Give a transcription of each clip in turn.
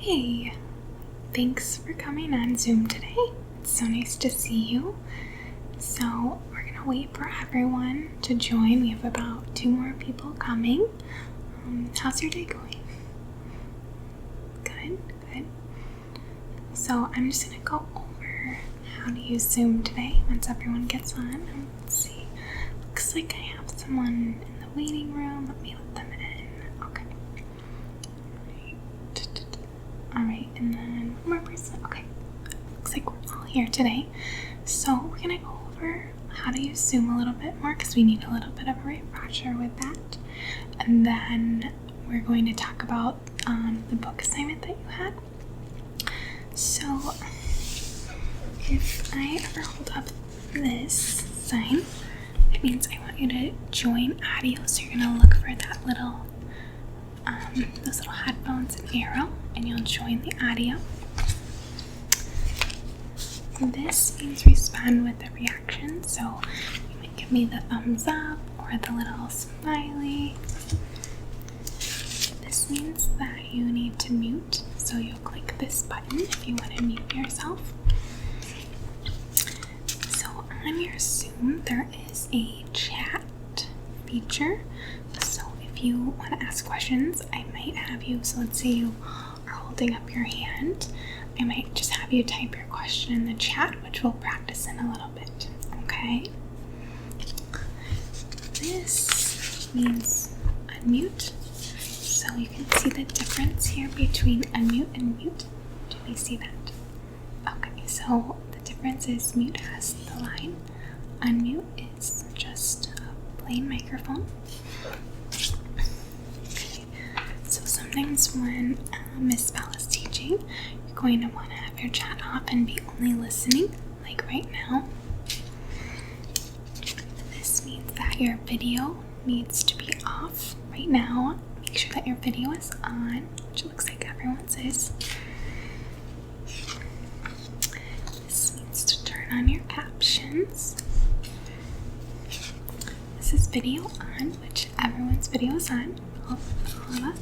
Hey, thanks for coming on Zoom today. It's so nice to see you. So we're gonna wait for everyone to join. We have about 2 more people coming. How's your day going? Good. So I'm just gonna go over how to use Zoom today once everyone gets on. Let's see. Looks like I have someone in the waiting room. Let me let them in. Okay. Alright, and then one more person. Okay. Looks like we're all here today. So we're gonna go over how to use Zoom a little bit more because we need a little bit of a refresher with that. And then we're going to talk about the book assignment that you had. So if I ever hold up this sign, it means I want you to join audio. So you're gonna look for that little those little headphones and arrow, and you'll join the audio. This means respond with a reaction, so you might give me the thumbs up or the little smiley. This means that you need to mute, so you'll click this button if you want to mute yourself. So on your Zoom, there is a chat feature. So if you want to ask questions, I might have you, so let's say you are holding up your hand, I might just have you type your question in the chat, which we'll practice in a little bit, okay? This means unmute, so you can see the difference here between unmute and mute. Do we see that? Okay, so the difference is mute has the line, unmute is just a plain microphone. So sometimes when Miss Bell is teaching, you're going to want to have your chat off and be only listening, like right now. This means that your video needs to be off right now. Make sure that your video is on, which looks like everyone's is. This means to turn on your captions. This is video on, which everyone's video is on, all of us.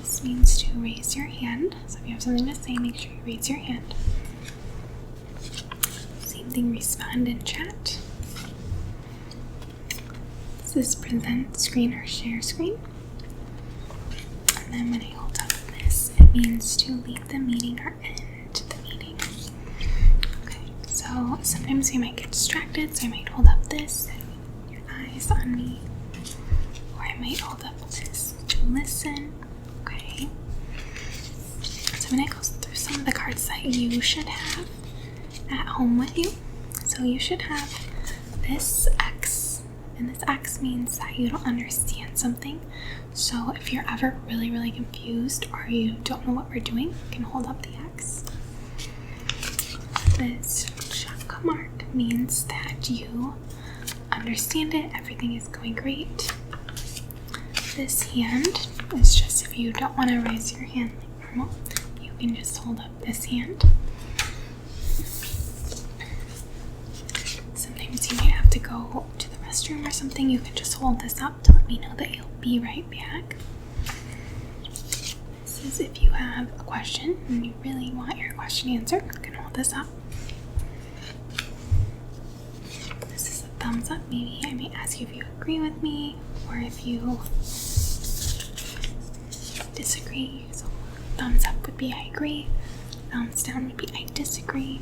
This means to raise your hand. So if you have something to say, make sure you raise your hand. Same thing, respond in chat. This is present screen or share screen. And then when I hold up this, it means to leave the meeting or end the meeting. Okay, so sometimes you might get distracted, so I might hold up this and your eyes on me. Or I might hold up this to listen. Okay, so I'm going to go through some of the cards that you should have at home with you. So you should have this X, and this X means that you don't understand something. So if you're ever really confused or you don't know what we're doing, you can hold up the X. This check mark means that you understand it, everything is going great. This hand is just if you don't want to raise your hand like normal, you can just hold up this hand. Sometimes you might have to go to the restroom or something, you can just hold this up to let me know that you'll be right back. This is if you have a question and you really want your question answered, you can hold this up. This is a thumbs up, maybe I may ask you if you agree with me or if you disagree. So thumbs up would be I agree, thumbs down would be I disagree.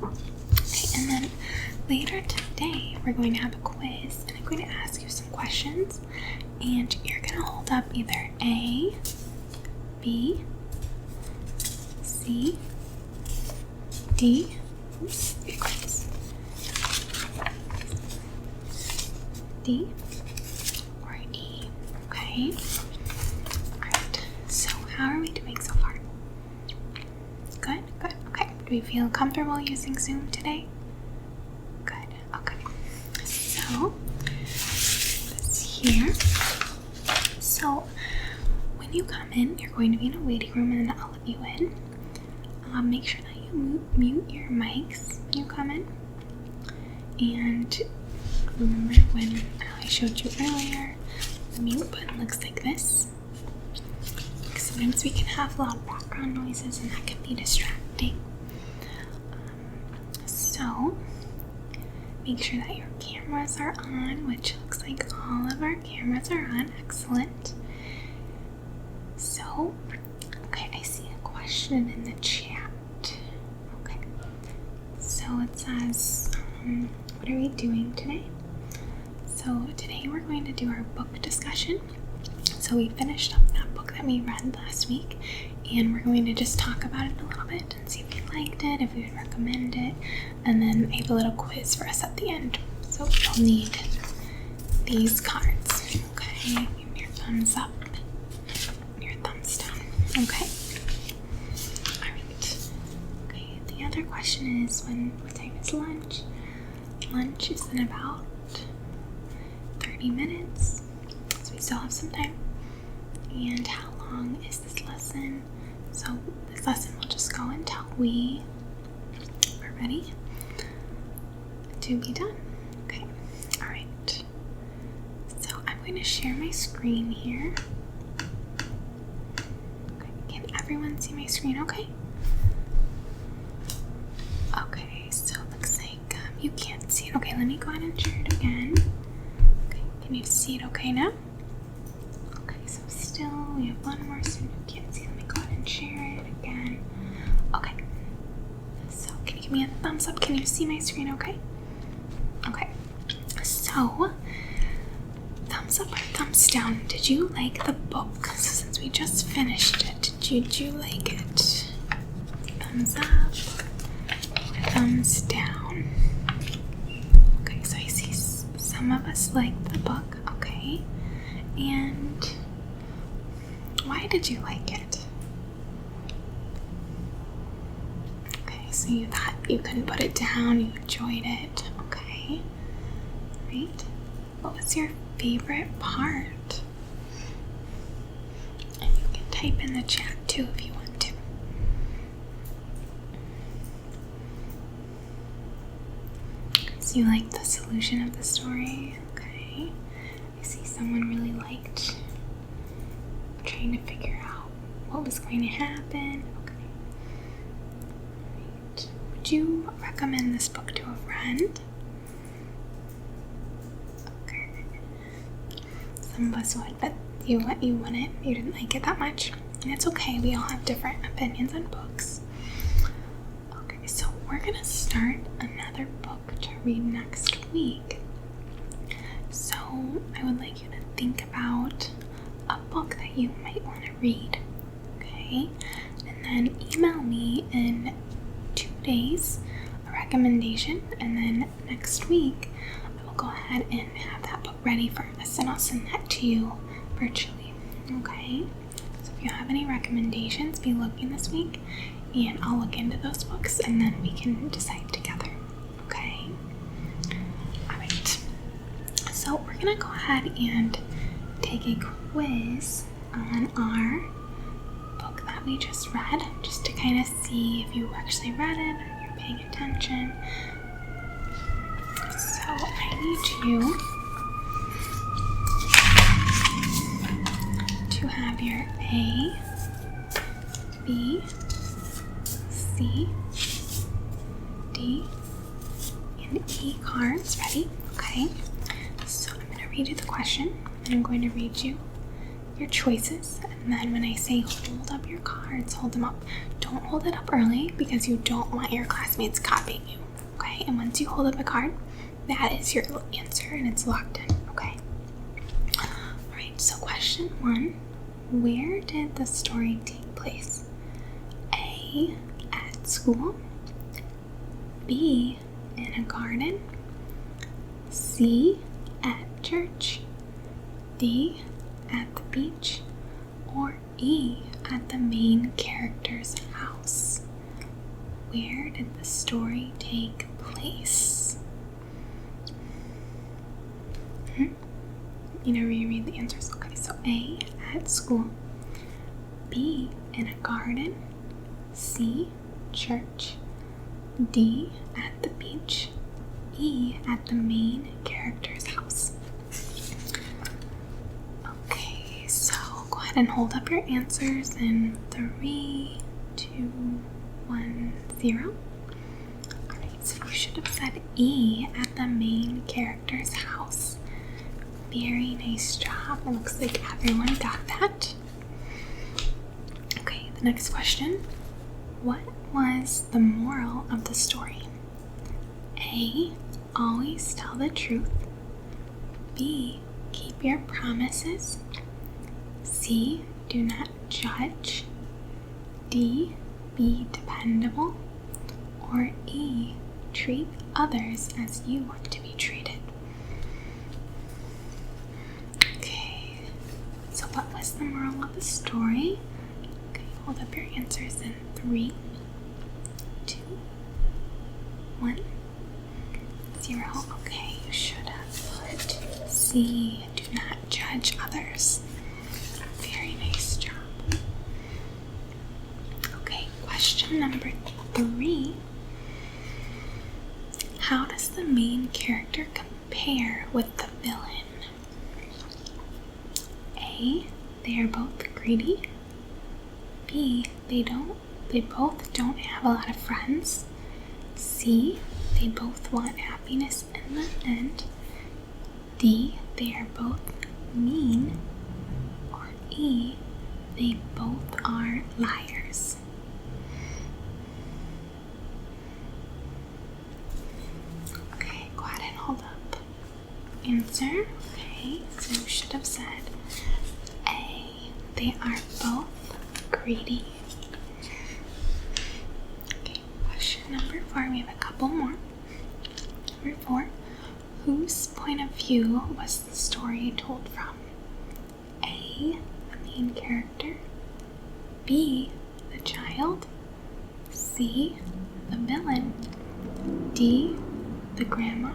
Okay, and then later today we're going to have a quiz and I'm going to ask you some questions and you're going to hold up either A, B, C, D, oops, D, or E. Okay. Alright. So how are we doing so far? Good? Okay. Do we feel comfortable using Zoom today? Good. Okay. So this here. So when you come in, you're going to be in a waiting room and then I'll let you in. Make sure that you mute your mics when you come in. And remember when I showed you earlier, the mute button looks like this. sometimes we can have loud background noises and that can be distracting. So make sure that your cameras are on, which looks like all of our cameras are on. Excellent. So, okay, I see a question in the chat. Okay, so it says, what are we doing today? So today we're going to do our book discussion. So we finished up that book that we read last week, and we're going to just talk about it a little bit and see if we liked it, if we would recommend it, and then I have a little quiz for us at the end. So you'll need these cards. Okay, give me your thumbs up and your thumbs down. Okay. Alright. Okay, the other question is what time is lunch? Lunch is in about 30 minutes, so we still have some time. And how long is this lesson? So this lesson will just go until we are ready to be done. Okay, alright. So I'm going to share my screen here. Okay, can everyone see my screen okay? Okay, so it looks like you can't see it. Okay, let me go ahead and share it again. Okay, can you see it okay now? So still, we have one more student who can't see. Let me go ahead and share it again. Okay. So can you give me a thumbs up? Can you see my screen okay? Okay. So, thumbs up or thumbs down? Did you like the book? So since we just finished it, did you like it? Thumbs up or thumbs down? Okay, so I see some of us liked the book. Okay. And why did you like it? Okay, so you thought you couldn't put it down, you enjoyed it. Okay, right? What was your favorite part? And you can type in the chat too if you want to. So you liked the solution of the story? Okay. I see someone really liked trying to figure out what was going to happen. Okay. Right. Would you recommend this book to a friend? Okay. Some of us would, but you wouldn't. You didn't like it that much. And it's okay. We all have different opinions on books. Okay, so we're gonna start another book to read next week. So I would like you to think about a book that you might want to read, okay? And then email me in 2 days a recommendation, and then next week I will go ahead and have that book ready for us, and I'll send that to you virtually, okay? So if you have any recommendations, be looking this week, and I'll look into those books, and then we can decide together, okay? Alright, so we're gonna go ahead and take a quiz on our book that we just read, just to kind of see if you actually read it or you're paying attention. So I need you to have your A, B, C, D, and E cards ready. Okay, so I'm going to read you the question, and I'm going to read you your choices, and then when I say hold up your cards, hold them up. Don't hold it up early because you don't want your classmates copying you, okay? And once you hold up a card, that is your answer and it's locked in, okay? Alright, so question 1, where did the story take place? A, at school, B, in a garden, C, at church, D, at the beach, or E, at the main character's house? Where did the story take place? You know, reread the answers. Okay, so A, at school, B, in a garden, C, church, D, at the beach, E, at the main character's house. Okay, so go ahead and hold up your answers in 3, 2, 1, 0. Alright, so you should have said E at the main character's house. Very nice job. It looks like everyone got that. Okay, the next question. What was the moral of the story? A. Always tell the truth. B. Keep your promises. C. Do not judge. D. Be dependable. Or E. Treat others as you want to be treated. Okay, so what was the moral of the story? Okay, hold up your answers in 3, 2, 1, 0. Okay, you should have put C. Do not judge others. Very nice job. Okay, question number 3. How does the main character compare with the villain? A. They are both greedy. B. They both don't have a lot of friends. C. They both want happiness in the end. D. They are both mean. Or E. They both are liars. Okay, go ahead and hold up. Answer. Okay, so you should have said A. They are both greedy. Okay, question number 4. We have a couple more. Number 4. Whose point of view was the story told from? A. The main character. B. The child. C. The villain. D. The grandma.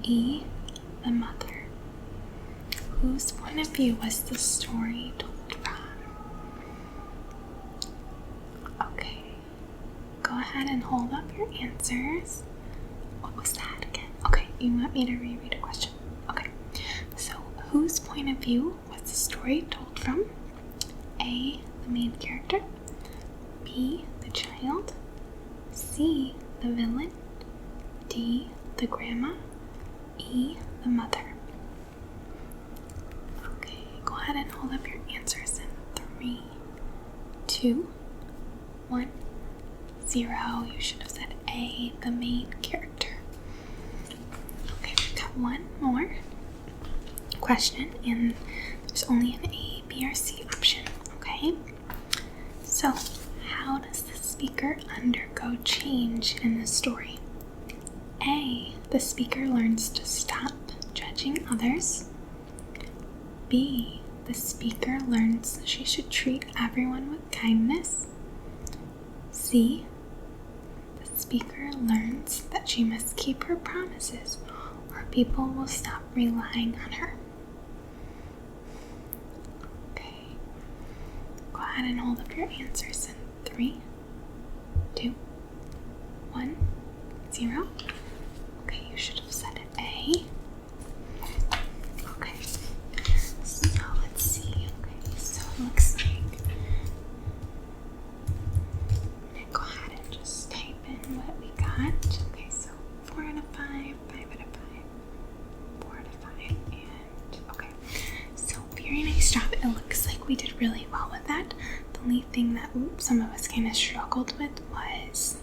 E. The mother. Whose point of view was the story told from? Okay, go ahead and hold up your answers. What was that again? Okay, you want me to reread a question? Okay, so whose point of view was the story told from? A. The main character. B. The child. C. The villain. D. The grandma. E. The mother. Okay, go ahead and hold up your answers in 3, 2, 1, 0. You should have said A. The main character. Okay, we've got one more question, and there's only an A, B, or C option. Okay, so how does the speaker undergo change in the story? A. The speaker learns to stop judging others. B. The speaker learns she should treat everyone with kindness. C. The speaker learns that she must keep her promises or people will stop relying on her. Okay, go ahead and hold up your answers in 3, 2, 1, 0. Okay, you should have said A. Okay, so let's see. Okay, so it looks like I'm gonna go ahead and just type in what we got. Okay, so 4 out of 5, 5 out of 5, 4 out of 5, and okay. So very nice job. It looks like we did really well with that. The only thing that some of us kind of struggled with was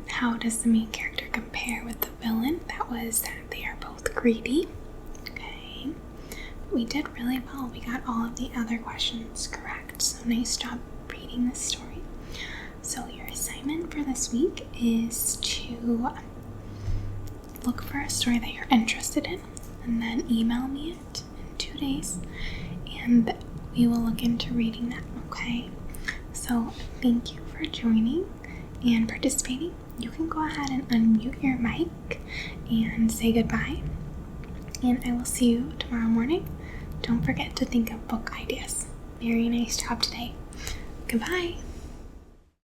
how does the main character compare with the villain? That was that they are both greedy. Okay, we did really well. We got all of the other questions correct. So nice job reading this story. So your assignment for this week is to look for a story that you're interested in and then email me it in 2 days and we will look into reading that. Okay, so thank you for joining and participating. You can go ahead and unmute your mic and say goodbye. And I will see you tomorrow morning. Don't forget to think of book ideas. Very nice job today. Goodbye.